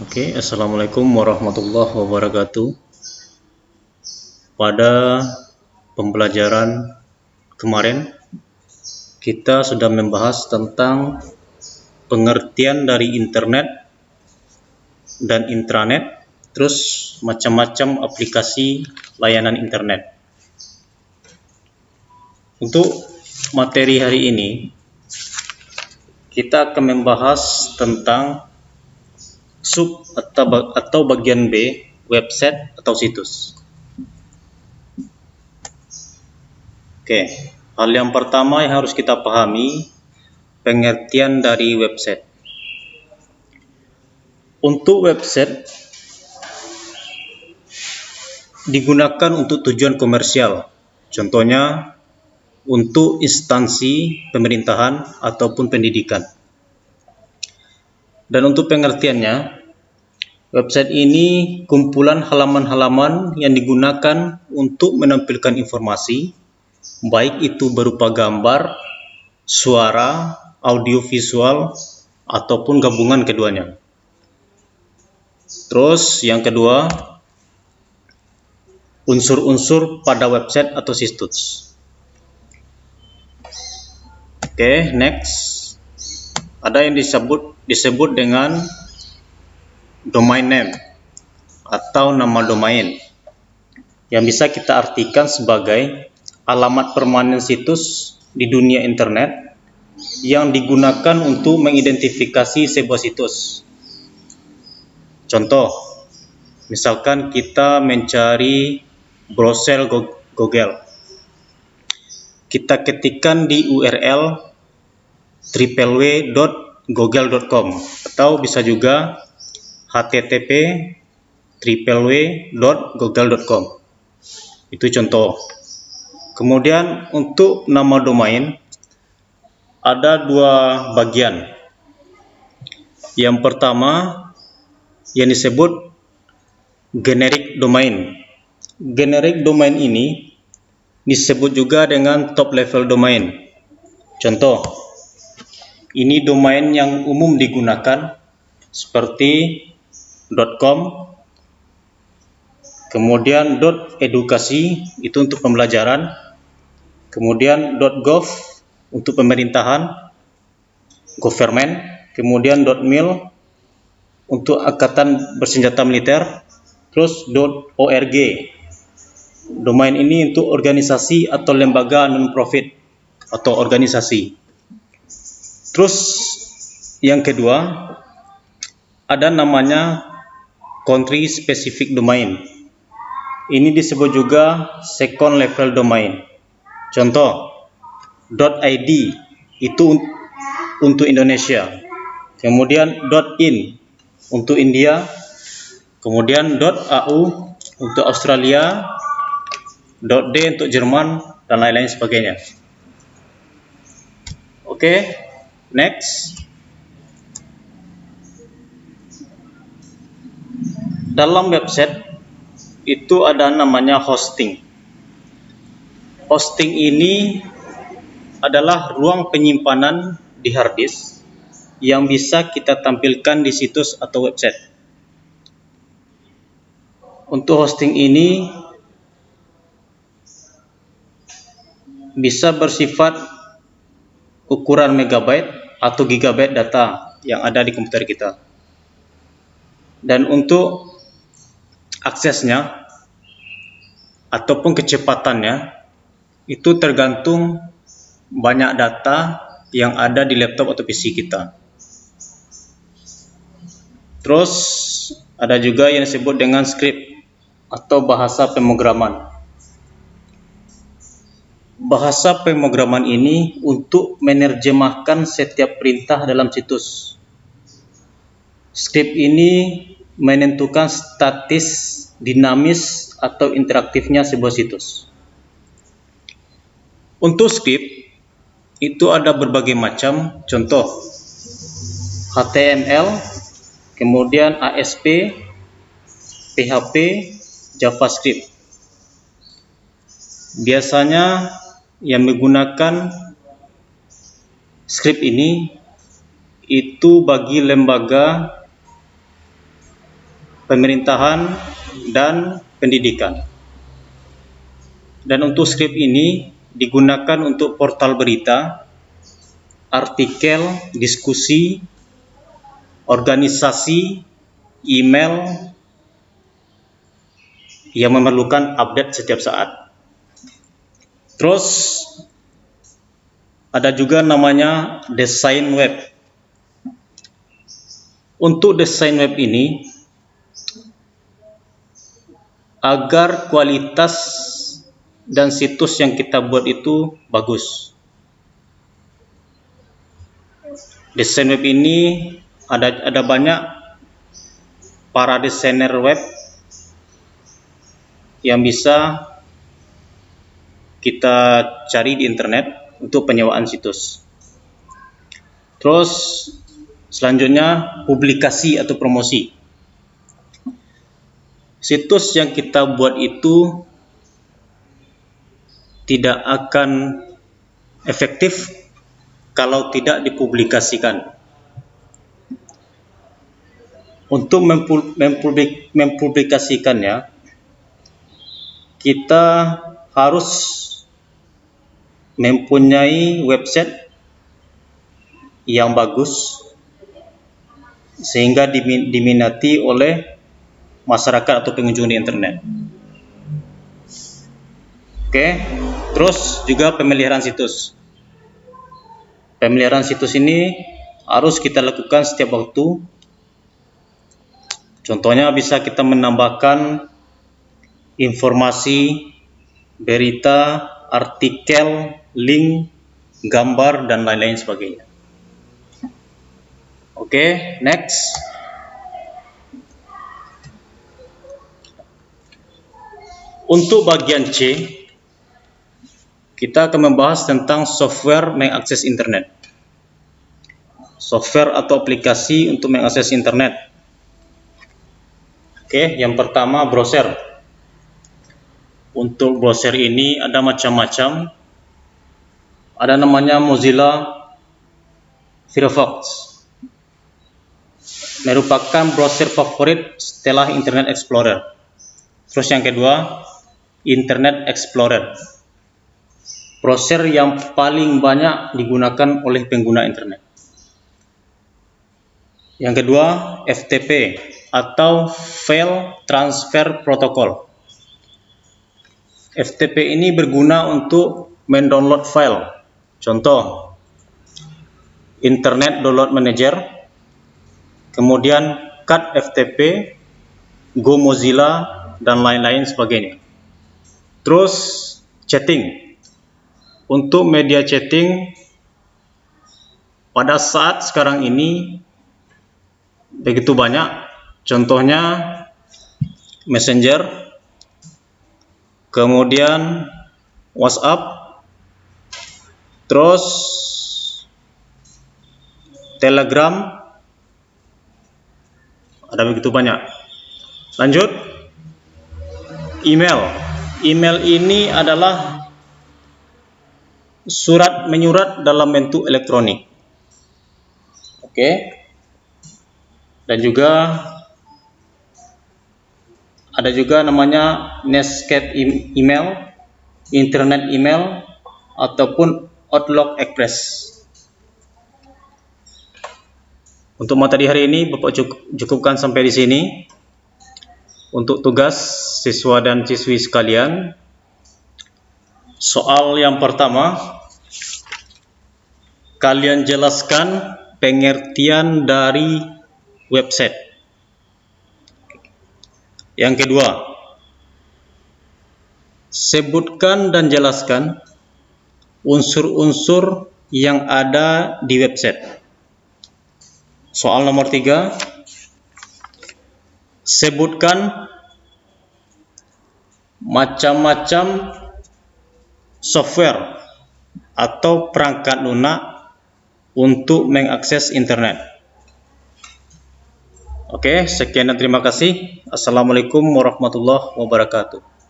Assalamualaikum warahmatullahi wabarakatuh. Pada pembelajaran kemarin, kita sudah membahas tentang pengertian dari internet dan intranet, terus macam-macam aplikasi layanan internet. Untuk materi hari ini, kita akan membahas tentang sub atau bagian B, website atau situs. Hal yang pertama yang harus kita pahami, pengertian dari website. Untuk website digunakan untuk tujuan komersial, contohnya untuk instansi pemerintahan ataupun pendidikan. Dan untuk pengertiannya, website ini kumpulan halaman-halaman yang digunakan untuk menampilkan informasi, baik itu berupa gambar, suara, audio visual, ataupun gabungan keduanya. Terus yang kedua, unsur-unsur pada website atau situs. Next. Ada yang disebut dengan domain name atau nama domain, yang bisa kita artikan sebagai alamat permanen situs di dunia internet yang digunakan untuk mengidentifikasi sebuah situs. Contoh, misalkan kita mencari browser Google, kita ketikkan di URL www.google.com atau bisa juga http://www.google.com. Itu contoh. Kemudian untuk nama domain ada dua bagian. Yang pertama yang disebut generic domain. Generic domain ini disebut juga dengan top level domain. Contoh, ini domain yang umum digunakan seperti .com, kemudian .edukasi itu untuk pembelajaran, kemudian .gov untuk pemerintahan, government, kemudian .mil untuk angkatan bersenjata militer, terus .org. Domain ini untuk organisasi atau lembaga non-profit atau organisasi. Terus yang kedua, ada namanya country specific domain. Ini disebut juga second level domain. Contoh, .id itu untuk Indonesia, kemudian .in untuk India, kemudian .au untuk Australia, .d untuk Jerman, dan lain-lain sebagainya. Next. Dalam website itu ada namanya hosting. Hosting ini adalah ruang penyimpanan di hard disk yang bisa kita tampilkan di situs atau website. Untuk hosting ini bisa bersifat ukuran megabyte atau gigabyte data yang ada di komputer kita. Dan untuk aksesnya ataupun kecepatannya itu tergantung banyak data yang ada di laptop atau PC kita. Terus ada juga yang disebut dengan script atau bahasa pemrograman. Bahasa pemrograman ini untuk menerjemahkan setiap perintah dalam situs. Script ini menentukan statis, dinamis, atau interaktifnya sebuah situs. Untuk script itu ada berbagai macam, contoh HTML, kemudian ASP, PHP, JavaScript. Biasanya yang menggunakan script ini itu bagi lembaga pemerintahan, dan pendidikan. Dan untuk skrip ini digunakan untuk portal berita, artikel, diskusi, organisasi, email yang memerlukan update setiap saat. Terus ada juga namanya desain web. Untuk desain web ini, agar kualitas dan situs yang kita buat itu bagus. Desain web ini ada banyak para desainer web yang bisa kita cari di internet untuk penyewaan situs. Terus selanjutnya publikasi atau promosi. Situs yang kita buat itu tidak akan efektif kalau tidak dipublikasikan. Untuk mempublikasikannya, kita harus mempunyai website yang bagus sehingga diminati oleh masyarakat atau pengunjung di internet. Oke, terus juga pemeliharaan situs. Pemeliharaan situs ini harus kita lakukan setiap waktu. Contohnya bisa kita menambahkan informasi, berita, artikel, link, gambar, dan lain-lain sebagainya. Oke, next. Untuk bagian C, kita akan membahas tentang software mengakses internet. Software atau aplikasi untuk mengakses internet. Oke, yang pertama browser. Untuk browser ini ada macam-macam. Ada namanya Mozilla Firefox. Merupakan browser favorit setelah Internet Explorer. Terus yang kedua, Internet Explorer. Browser yang paling banyak digunakan oleh pengguna internet. Yang kedua, FTP atau File Transfer Protocol. FTP ini berguna untuk mendownload file. Contoh, Internet Download Manager, kemudian Cut FTP, Go Mozilla, dan lain-lain sebagainya. Terus chatting. Untuk media chatting pada saat sekarang ini begitu banyak. Contohnya Messenger, kemudian WhatsApp, terus Telegram, ada begitu banyak. Lanjut, email. Email ini adalah surat menyurat dalam bentuk elektronik. Oke. Dan juga ada juga namanya Netscape email, Internet email, ataupun Outlook Express. Untuk materi hari ini Bapak cukupkan sampai di sini. Untuk tugas siswa dan siswi sekalian, soal yang pertama, kalian jelaskan pengertian dari website. Yang kedua, sebutkan dan jelaskan unsur-unsur yang ada di website. Soal nomor 3, sebutkan macam-macam software atau perangkat lunak untuk mengakses internet. Oke, sekian dan terima kasih. Assalamualaikum warahmatullahi wabarakatuh.